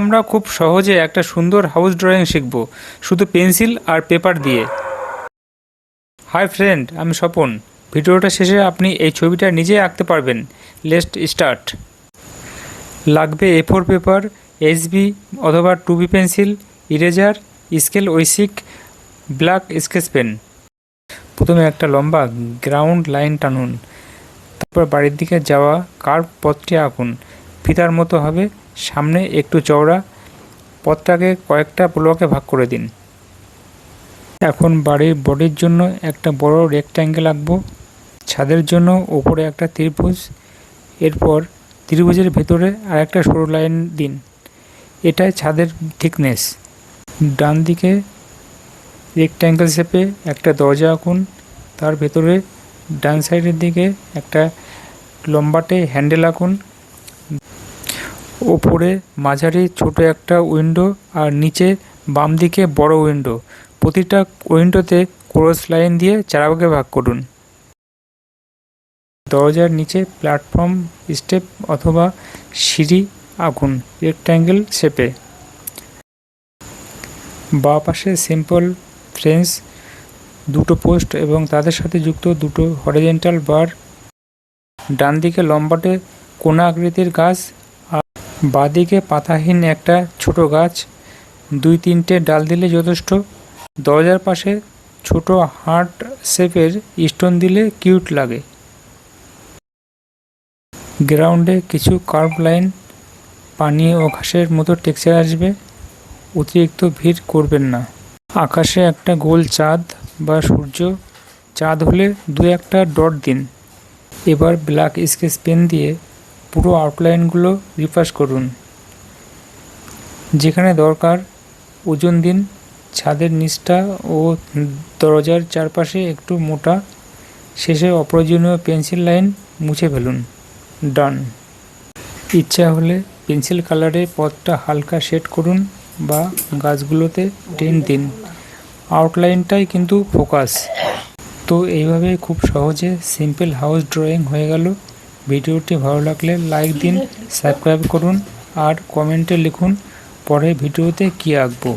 আমরা খুব সহজে একটা সুন্দর হাউস ড্রয়িং শিখব শুধু পেন্সিল আর পেপার দিয়ে। হাই ফ্রেন্ড, আমি স্বপন। ভিডিওটা শেষে আপনি এই ছবিটা নিজেই আঁকতে পারবেন। Let's start. লাগবে A4 পেপার, HB অথবা 2B pencil, eraser, scale ঐশিক, black sketch pen. প্রথমে একটা লম্বা গ্রাউন্ড লাইন টানুন, তারপর বাড়ির দিকে যাওয়া কার্ভ পথটি আঁকুন। ফিতার মতো হবে, সামনে একটু চওড়া। পথটাকে কয়েকটা ব্লকে ভাগ করে দিন। এখন বাড়ির বডির জন্য একটা বড় রেক্ট্যাঙ্গেল আঁকবো। ছাদের জন্য ওপরে একটা ত্রিভুজ, এরপর ত্রিভুজের ভেতরে আর একটা সরু লাইন দিন। এটাই ছাদের থিকনেস। ডান দিকে রেক্ট্যাঙ্গেল শেপে একটা দরজা আঁকুন, তার ভেতরে ডান সাইডের দিকে একটা লম্বাটে হ্যান্ডেল আঁকুন। ওপরে মাঝারি ছোট একটা উইন্ডো আর নিচে বাম দিকে বড় উইন্ডো। প্রতিটা উইন্ডোতে ক্রস লাইন দিয়ে 4 ভাগে ভাগ করুন। দরজার নিচে প্ল্যাটফর্ম, স্টেপ অথবা সিঁড়ি আঁকুন রেক্ট্যাঙ্গেল শেপে। বাঁ পাশে সিম্পল ফ্রেঞ্চ, দুটো পোস্ট এবং তাদের সাথে যুক্ত দুটো হরিজন্টাল বার। ডান দিকে লম্বাটে কোনা আকৃতির গাছ আর বাঁ দিকে পাতাহীন একটা ছোট গাছ। 2-3টে ডাল দিলে যথেষ্ট। দরজার পাশে ছোট হার্ট শেপের স্টোন দিলে কিউট লাগে। গ্রাউন্ডে কিছু কার্ভ লাইন, পানি ও ঘাসের মতো টেক্সচার আসবে। অতিরিক্ত ভিড় করবেন না। আকাশে একটা গোল চাঁদ বা সূর্য, চাঁদ হলে 2-1টা ডট দিন। এবার ব্ল্যাক স্কেচ পেন দিয়ে পুরো আউটলাইনগুলো রিফাস করুন। যেখানে দরকার ওজন দিন। ছাদের নিচটা ও দরজার চারপাশে একটু মোটা। শেষে অপ্রয়োজনীয় পেন্সিল লাইন মুছে ফেলুন। ডান। ইচ্ছা হলে পেন্সিল কালারে পথটা হালকা শেড করুন বা গাছগুলোতে টেন্ট দিন। আউটলাইনটাই কিন্তু ফোকাস। তো এইভাবে খুব সহজে সিম্পল হাউস ড্রয়িং হয়ে গেল। ভিডিওটি ভালো লাগলে লাইক দিন, সাবস্ক্রাইব করুন আর কমেন্টে লিখুন পরের ভিডিওতে কী আঁকবো।